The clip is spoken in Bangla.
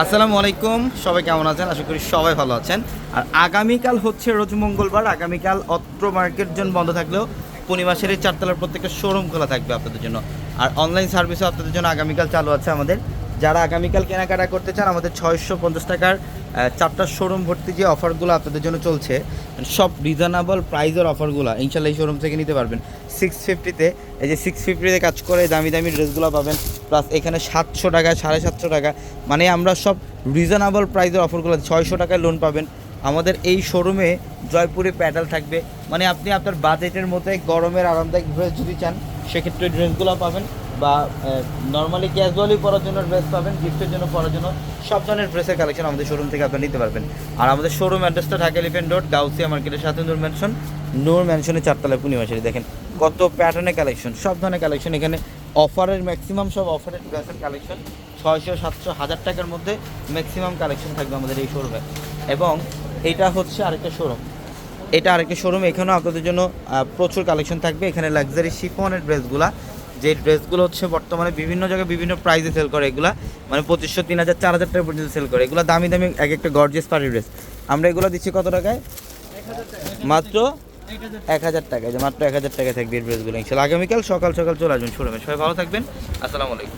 আসসালামু আলাইকুম, সবাই কেমন আছেন? আশা করি সবাই ভালো আছেন। আর আগামীকাল হচ্ছে রোজ মঙ্গলবার। আগামীকাল অত্র মার্কেট জোন বন্ধ থাকলেও পূর্ণিমাসের এই চারতলার প্রত্যেকটা শোরুম খোলা থাকবে আপনাদের জন্য। আর অনলাইন সার্ভিসও আপনাদের জন্য আগামীকাল চালু আছে আমাদের। যারা আগামীকাল কেনাকাটা করতে চান, আমাদের 650 টাকার চারটা শোরুম ভর্তি যে অফারগুলো আপনাদের জন্য চলছে, সব রিজনেবল প্রাইজের অফারগুলো ইনশাল্লাহ এই শোরুম থেকে নিতে পারবেন। 650-তে এই যে 650-তে কাজ করে দামি দামি ড্রেসগুলো পাবেন, প্লাস এখানে 700 টাকা 750 টাকা, মানে আমরা সব রিজনেবল প্রাইজের অফারগুলো 600 টাকায় লোন পাবেন। আমাদের এই শোরুমে জয়পুরে প্যাডেল থাকবে, মানে আপনি আপনার বাজেটের মধ্যে গরমের আরামদায়ক ড্রেস যদি চান সেক্ষেত্রে ড্রেসগুলো পাবেন, বা নর্মালি ক্যাজুয়ালি পরার জন্য ড্রেস পাবেন, গিফটের জন্য পরার জন্য সব ধরনের ড্রেসের কালেকশন আমাদের শোরুম থেকে আপনি নিতে পারবেন। আর আমাদের শোরুম অ্যাড্রেসটা ঢাকা এলিফ্যান্ট রোড, গাউসিয়া মার্কেটের সাথে নূর ম্যানশনের চারতলায় পূর্ণিমাশারি। দেখেন কত প্যাটার্নের কালেকশন, সব ধরনের কালেকশন এখানে। অফারের ম্যাক্সিমাম সব অফারের ড্রেসের কালেকশন 600, 700, 1000 টাকার মধ্যে ম্যাক্সিমাম কালেকশন থাকবে আমাদের এই শোরুমে। এবং এটা হচ্ছে আরেকটা শোরুম, এটা আরেকটা শোরুম, এখানেও আপনাদের জন্য প্রচুর কালেকশন থাকবে। এখানে লাক্সারি শিফনের ড্রেসগুলা, যে ড্রেসগুলো হচ্ছে বর্তমানে বিভিন্ন জায়গায় বিভিন্ন প্রাইসে সেল করে, এগুলা মানে 2500, 3000, 4000 টাকা পর্যন্ত সেল করে। এগুলো দামি দামি এক একটা গর্জিয়াস পার্টি ড্রেস। আমরা এগুলো দিচ্ছি কত টাকায়? মাত্র 1000 টাকায়। যে মাত্র 1000 টাকায় থাকবে এই ড্রেসগুলো। ইনশাআল্লাহ আগামীকাল সকাল সকাল চলে আসবেন শোরুমে। সবাই ভালো থাকবেন। আসসালামু আলাইকুম।